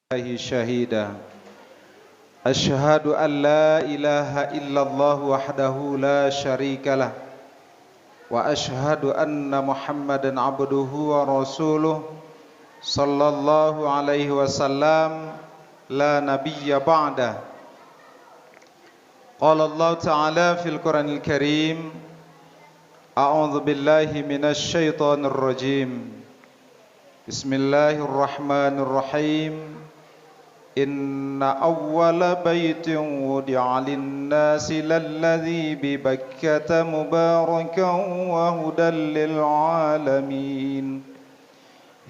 الله شهيدا أشهد أن لا إله إلا الله وحده لا شريك له وأشهد أن محمدا عبده ورسوله صلى الله عليه وسلم لا نبي بعده. قال الله تعالى في القرآن الكريم أعوذ بالله من الشيطان الرجيم بسم الله الرحمن الرحيم إن أول بيت وضع للناس للذي ببكة مباركا وهدى للعالمين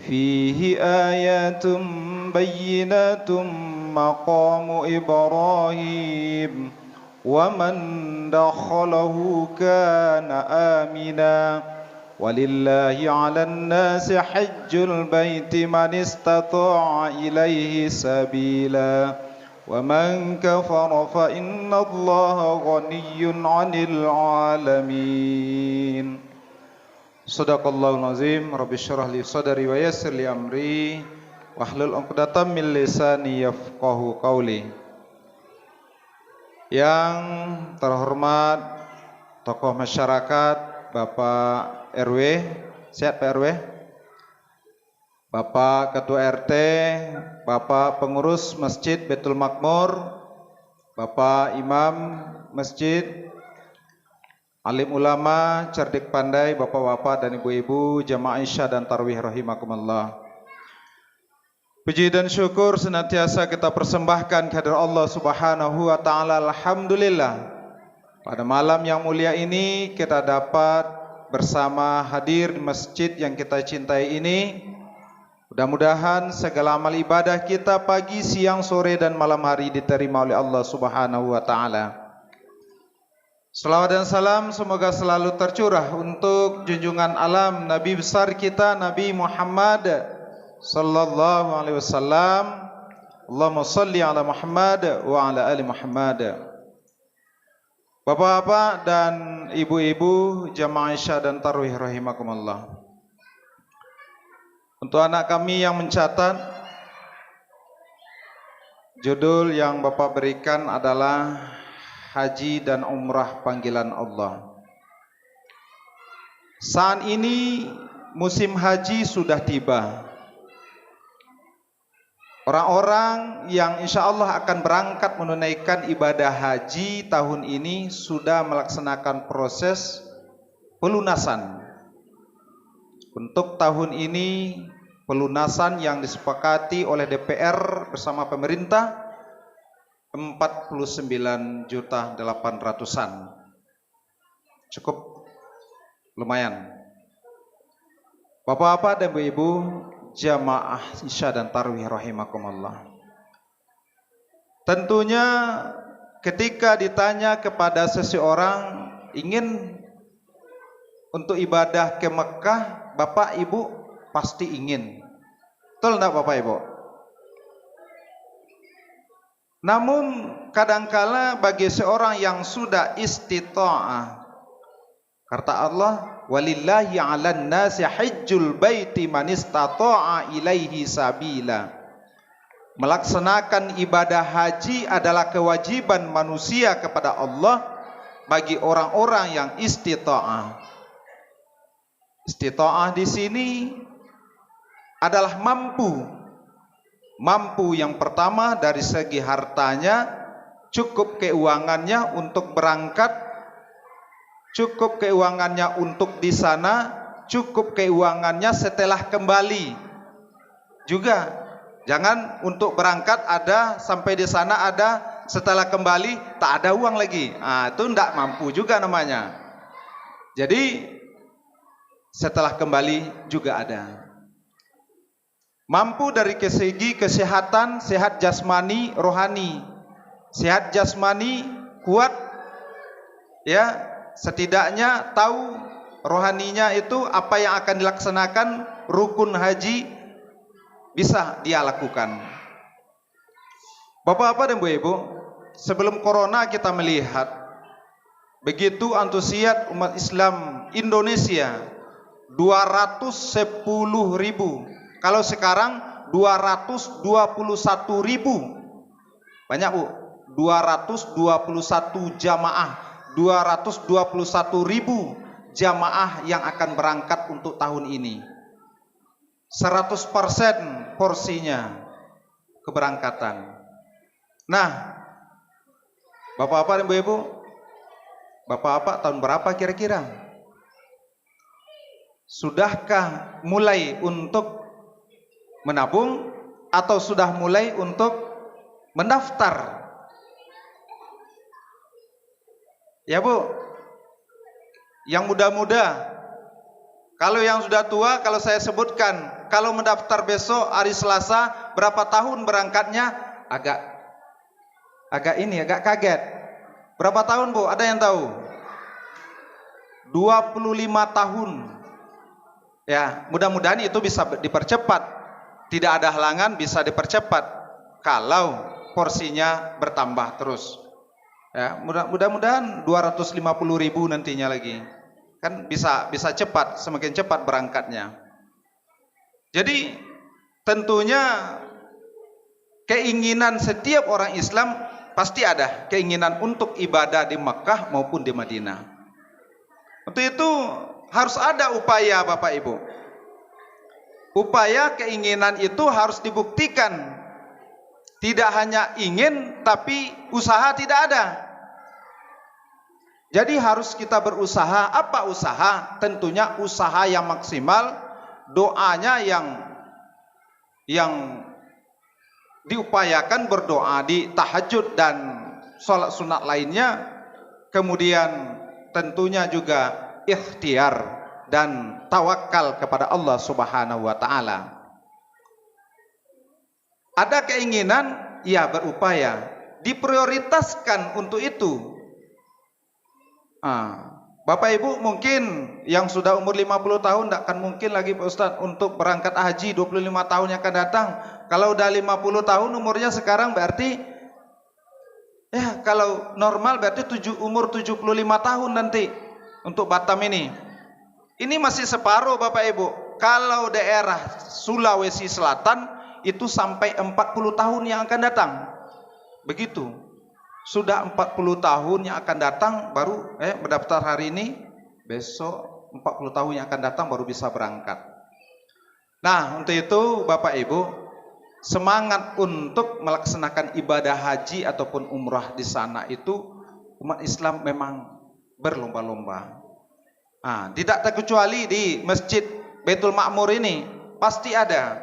فيه آيات بينات مقام إبراهيم ومن دخله كان آمنا ولله على الناس حج البيت من استطاع إليه سبيلا ومن كفر فإن الله غني عن العالمين. Sadaqallahul azim. Rabbi syrah li sadri wa yassir li amri wahlul 'uqdatam min lisani yafqahu qawli. Yang terhormat tokoh masyarakat, Bapak RW, sehat Pak RW, Bapak Ketua RT, Bapak Pengurus Masjid Baitul Makmur, Bapak Imam Masjid, alim ulama, cerdik pandai, bapak-bapak dan ibu-ibu, jamaah Isya dan Tarawih rahimakumullah. Puji dan syukur senantiasa kita persembahkan kehadirat Allah Subhanahu wa taala. Alhamdulillah. Pada malam yang mulia ini kita dapat bersama hadir di masjid yang kita cintai ini. Mudah-mudahan segala amal ibadah kita pagi, siang, sore dan malam hari diterima oleh Allah Subhanahu wa taala. Salawat dan salam semoga selalu tercurah untuk junjungan alam Nabi besar kita Nabi Muhammad sallallahu alaihi wasallam. Allahumma shalli ala Muhammad wa ala ali Muhammad. Bapak-bapak dan ibu-ibu jamaah Isya dan Tarawih rahimakumullah. Untuk anak kami yang mencatat, judul yang Bapak berikan adalah Haji dan Umrah Panggilan Allah. Saat ini musim haji sudah tiba. Orang-orang yang insya Allah akan berangkat menunaikan ibadah haji tahun ini sudah melaksanakan proses pelunasan. Untuk tahun ini pelunasan yang disepakati oleh DPR bersama pemerintah 49.800.000-an. Cukup lumayan. Bapak-bapak dan ibu-ibu jamaah Isya dan Tarawih rahimakumullah. Tentunya ketika ditanya kepada seseorang ingin untuk ibadah ke Mekah, Bapak Ibu pasti ingin. Betul enggak Bapak Ibu? Namun kadangkala bagi seorang yang sudah istita'ah, kata Allah, walillahi 'alan nasi hajjul baiti man istata'a ilaihi sabila. Melaksanakan ibadah haji adalah kewajiban manusia kepada Allah bagi orang-orang yang istita'ah. Istita'ah di sini adalah mampu. Mampu yang pertama dari segi hartanya, cukup keuangannya untuk berangkat, cukup keuangannya untuk di sana, cukup keuangannya setelah kembali. Juga jangan untuk berangkat ada, sampai di sana ada, setelah kembali tak ada uang lagi. Itu tidak mampu juga namanya. Jadi setelah kembali juga ada. Mampu dari segi kesehatan, sehat jasmani, rohani. Sehat jasmani kuat, ya, setidaknya tahu rohaninya itu apa yang akan dilaksanakan, rukun haji bisa dia lakukan. Bapak-bapak dan ibu-ibu, sebelum corona kita melihat begitu antusias umat Islam Indonesia 210.000. Kalau sekarang 221.000. Banyak Bu, 221 jamaah, 221.000 jamaah yang akan berangkat untuk tahun ini. 100% porsinya keberangkatan. Nah, Bapak-bapak dan Ibu-ibu, Bapak-bapak tahun berapa kira-kira? Sudahkah mulai untuk menabung atau sudah mulai untuk mendaftar? Ya Bu, yang muda-muda. Kalau yang sudah tua, kalau saya sebutkan, kalau mendaftar besok hari Selasa, berapa tahun berangkatnya? Agak kaget. Berapa tahun Bu? Ada yang tahu? 25 tahun. Ya, mudah-mudahan itu bisa dipercepat. Tidak ada halangan, bisa dipercepat kalau porsinya bertambah terus. Ya, mudah-mudahan 250.000 nantinya lagi. Kan bisa cepat, semakin cepat berangkatnya. Jadi tentunya keinginan setiap orang Islam pasti ada keinginan untuk ibadah di Makkah maupun di Madinah. Untuk itu harus ada upaya Bapak Ibu. Upaya keinginan itu harus dibuktikan. Tidak hanya ingin tapi usaha tidak ada. Jadi harus kita berusaha. Apa usaha? Tentunya usaha yang maksimal, doanya yang diupayakan, berdoa di tahajud dan sholat sunat lainnya. Kemudian tentunya juga ikhtiar dan tawakal kepada Allah Subhanahu wa taala. Ada keinginan, ya berupaya, diprioritaskan untuk itu. Bapak Ibu mungkin yang sudah umur 50 tahun tidak akan mungkin lagi Pak Ustadz untuk berangkat haji 25 tahun yang akan datang. Kalau udah 50 tahun umurnya sekarang berarti, ya kalau normal berarti umur 75 tahun nanti untuk Batam ini. Ini masih separuh Bapak Ibu. Kalau daerah Sulawesi Selatan itu sampai 40 tahun yang akan datang. Begitu. Sudah 40 tahun yang akan datang baru mendaftar hari ini, besok 40 tahun yang akan datang baru bisa berangkat. Nah, untuk itu Bapak Ibu, semangat untuk melaksanakan ibadah haji ataupun umrah di sana itu umat Islam memang berlomba-lomba. Tidak terkecuali di Masjid Baitul Ma'mur ini pasti ada.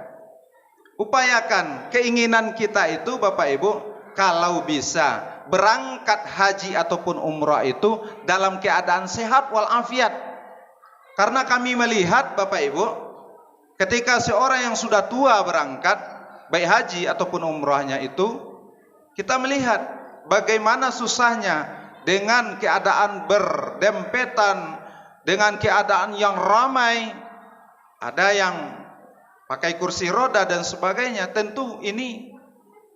Upayakan keinginan kita itu Bapak Ibu, kalau bisa berangkat haji ataupun umrah itu dalam keadaan sehat walafiat. Karena kami melihat Bapak Ibu, ketika seorang yang sudah tua berangkat baik haji ataupun umrahnya itu, kita melihat bagaimana susahnya dengan keadaan berdempetan, dengan keadaan yang ramai, ada yang pakai kursi roda dan sebagainya. Tentu ini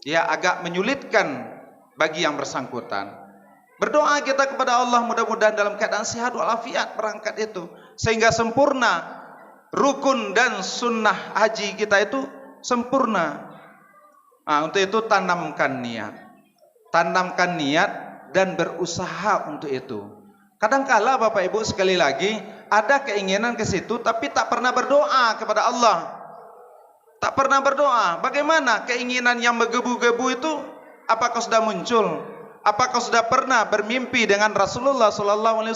ya agak menyulitkan bagi yang bersangkutan. Berdoa kita kepada Allah mudah-mudahan dalam keadaan sehat walafiat berangkat itu, sehingga sempurna rukun dan sunnah haji kita itu sempurna. Untuk itu tanamkan niat dan berusaha untuk itu. Kadangkala Bapak Ibu sekali lagi ada keinginan ke situ tapi tak pernah berdoa kepada Allah. Tak pernah berdoa. Bagaimana keinginan yang menggebu-gebu itu? Apakah sudah muncul? Apakah sudah pernah bermimpi dengan Rasulullah SAW?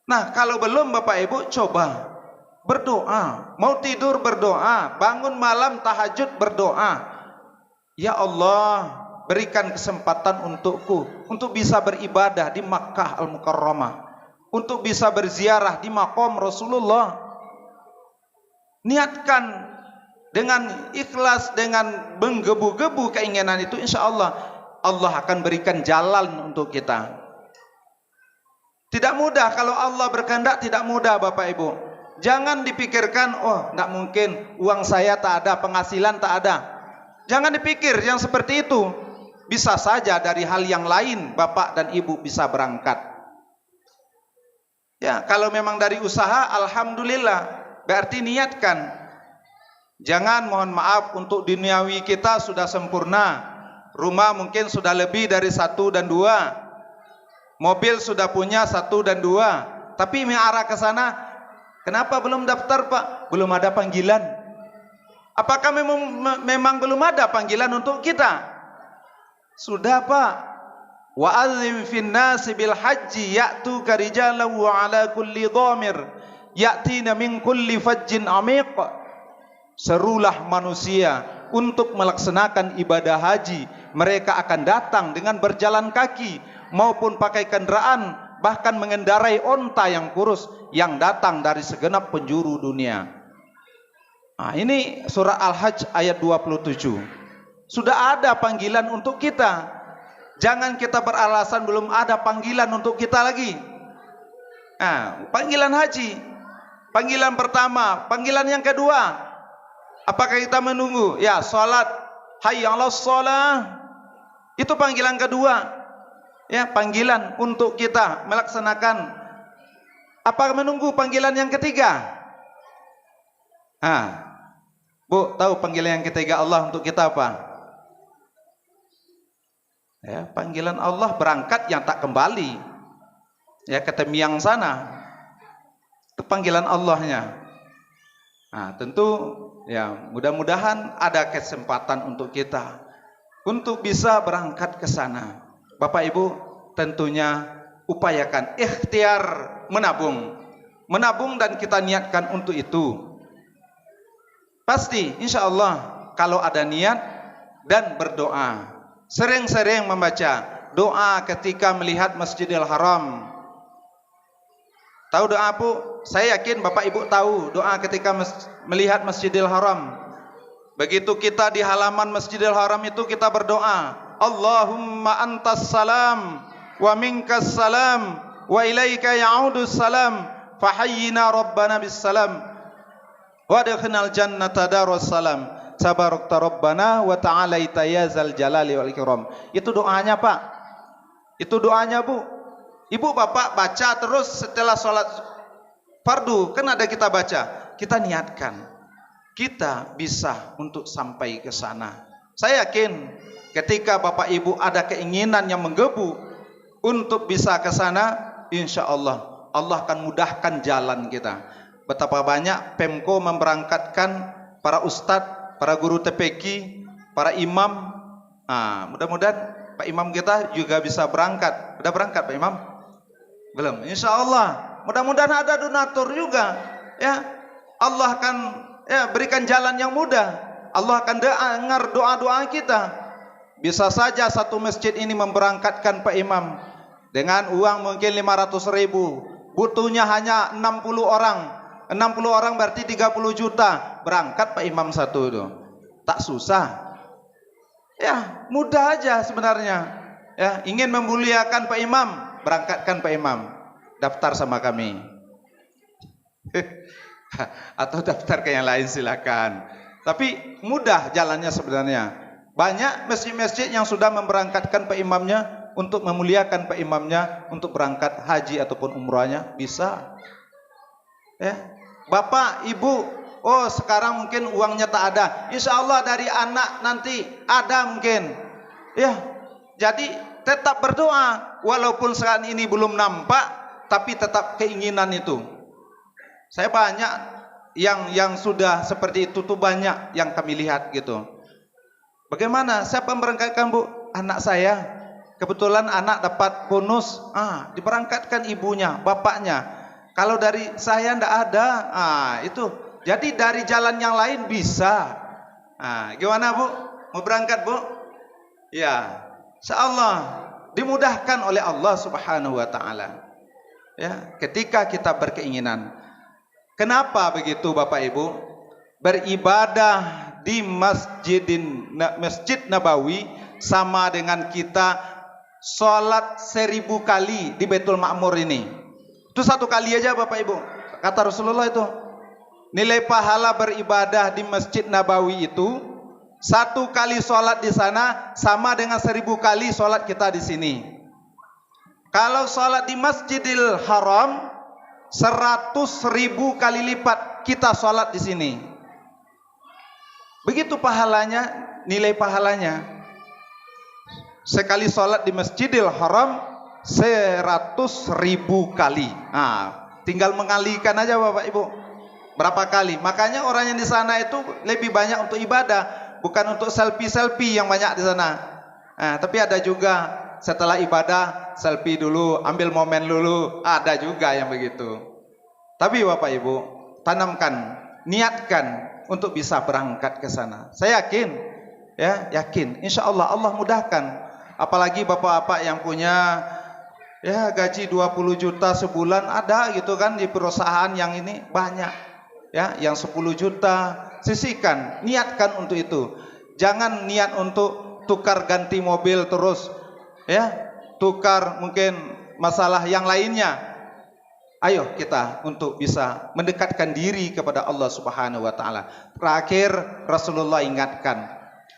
Nah, kalau belum Bapak Ibu, coba berdoa. Mau tidur berdoa, bangun malam tahajud berdoa. Ya Allah, berikan kesempatan untukku untuk bisa beribadah di Makkah Al-Mukarramah, untuk bisa berziarah di maqam Rasulullah. Niatkan dengan ikhlas, dengan menggebu-gebu keinginan itu, insya Allah Allah akan berikan jalan untuk kita. Tidak mudah, kalau Allah berkehendak tidak mudah Bapak Ibu. Jangan dipikirkan, oh tidak mungkin, uang saya tak ada, penghasilan tak ada. Jangan dipikir yang seperti itu. Bisa saja dari hal yang lain Bapak dan Ibu bisa berangkat. Ya, kalau memang dari usaha, alhamdulillah, berarti niatkan. Jangan, mohon maaf, untuk duniawi kita sudah sempurna. Rumah mungkin sudah lebih dari 1 dan 2. Mobil sudah punya 1 dan 2. Tapi mengarah ke sana, kenapa belum daftar Pak? Belum ada panggilan. Apakah memang belum ada panggilan untuk kita? Sudah Pak. Wa adzim fin nasi bil haji ya'tuka rijalan wa ala kulli dhamir ya'tina min kulli fajjin amiq. Serulah manusia untuk melaksanakan ibadah haji. Mereka akan datang dengan berjalan kaki maupun pakai kendaraan, bahkan mengendarai onta yang kurus yang datang dari segenap penjuru dunia. Nah, ini surah Al-Hajj ayat 27. Sudah ada panggilan untuk kita. Jangan kita beralasan belum ada panggilan untuk kita lagi. Nah, panggilan haji, panggilan pertama, panggilan yang kedua. Apakah kita menunggu? Ya, salat, hayya 'alas shalah. Itu panggilan kedua. Ya, panggilan untuk kita melaksanakan. Apakah menunggu panggilan yang ketiga? Bu, tahu panggilan yang ketiga Allah untuk kita apa? Ya, panggilan Allah berangkat yang tak kembali. Ya, ke Temiang sana. Itu panggilan Allahnya. Nah, tentu ya, mudah-mudahan ada kesempatan untuk kita untuk bisa berangkat ke sana. Bapak Ibu, tentunya upayakan ikhtiar menabung. Menabung dan kita niatkan untuk itu. Pasti insya Allah kalau ada niat dan berdoa. Sering-sering membaca doa ketika melihat Masjidil Haram. Tahu doa Bu? Saya yakin Bapak Ibu tahu doa ketika melihat Masjidil Haram. Begitu kita di halaman Masjidil Haram itu kita berdoa, Allahumma antas salam wa minkas salam wa ilaika ya'udus salam fahayyina rabbana bis salam wa adkhilnal jannata darus salam tabarakta rabbana wa ta'alaita ya zal jalali wal ikram. Itu doanya Pak. Itu doanya Bu. Ibu bapak baca terus setelah sholat fardu, kan ada kita baca, kita niatkan, kita bisa untuk sampai ke sana. Saya yakin ketika bapak ibu ada keinginan yang menggebu untuk bisa ke sana, insya Allah, Allah akan mudahkan jalan kita. Betapa banyak Pemko memberangkatkan para ustadz, para guru TPQ, para imam. Mudah-mudahan Pak Imam kita juga bisa berangkat. Udah berangkat Pak Imam? Belum, insya Allah. Mudah-mudahan ada donatur juga. Ya, Allah akan berikan jalan yang mudah. Allah akan dengar doa-doa kita. Bisa saja satu masjid ini memberangkatkan Pak Imam dengan uang mungkin 500.000. Butuhnya hanya 60 orang. 60 orang berarti 30 juta. Berangkat Pak Imam satu itu. Tak susah. Ya, mudah aja sebenarnya. Ya, ingin memuliakan Pak Imam, berangkatkan Pak Imam, daftar sama kami. Atau daftar ke yang lain silakan. Tapi mudah jalannya sebenarnya. Banyak masjid-masjid yang sudah memberangkatkan Pak Imamnya untuk memuliakan Pak Imamnya untuk berangkat haji ataupun umrahnya bisa. Ya, Bapak, Ibu, oh sekarang mungkin uangnya tak ada. Insya Allah dari anak nanti ada mungkin. Ya, jadi tetap berdoa, walaupun saat ini belum nampak, tapi tetap keinginan itu. Saya banyak yang sudah seperti itu tuh banyak yang kami lihat gitu. Bagaimana? Siapa memberangkatkan Bu? Anak saya. Kebetulan anak dapat bonus, diberangkatkan ibunya, bapaknya. Kalau dari saya ndak ada, itu. Jadi dari jalan yang lain bisa. Gimana Bu? Mau berangkat Bu? Ya. Insyaallah dimudahkan oleh Allah Subhanahu wa taala. Ya, ketika kita berkeinginan. Kenapa begitu Bapak Ibu? Beribadah di Masjid Nabawi sama dengan kita sholat 1000 kali di Baitul Ma'mur ini. Itu 1 kali aja Bapak Ibu. Kata Rasulullah itu. Nilai pahala beribadah di Masjid Nabawi itu 1 kali sholat di sana sama dengan 1000 kali sholat kita di sini. Kalau sholat di Masjidil Haram 100.000 kali lipat kita sholat di sini. Begitu pahalanya, nilai pahalanya. Sekali sholat di Masjidil Haram 100.000 kali. Nah, tinggal mengalikan aja Bapak Ibu. Berapa kali? Makanya orang yang di sana itu lebih banyak untuk ibadah, bukan untuk selfie-selfie yang banyak di sana. Nah, tapi ada juga setelah ibadah selfie dulu, ambil momen dulu, ada juga yang begitu. Tapi Bapak Ibu, tanamkan, niatkan untuk bisa berangkat ke sana. Saya yakin, ya, yakin. Insya Allah Allah mudahkan. Apalagi bapak-bapak yang punya ya gaji 20 juta sebulan ada gitu kan di perusahaan yang ini banyak. Ya, yang 10 juta, sisihkan, niatkan untuk itu. Jangan niat untuk tukar ganti mobil terus, ya, tukar mungkin masalah yang lainnya. Ayo kita untuk bisa mendekatkan diri kepada Allah Subhanahu wa taala. Terakhir Rasulullah ingatkan,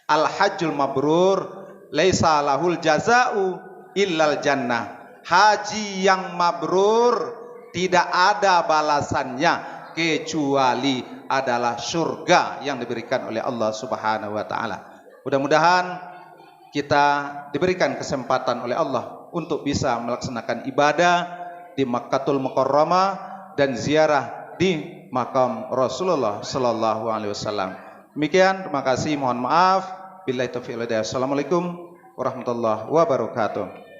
al-hajjul mabrur laisa lahul jaza'u illal jannah. Haji yang mabrur tidak ada balasannya kecuali adalah surga yang diberikan oleh Allah Subhanahu wa taala. Mudah-mudahan kita diberikan kesempatan oleh Allah untuk bisa melaksanakan ibadah di Makkatul Mukarramah dan ziarah di makam Rasulullah sallallahu alaihi wasallam. Demikian, terima kasih, mohon maaf. Billahi taufiq wal hidayah. Assalamualaikum warahmatullahi wabarakatuh.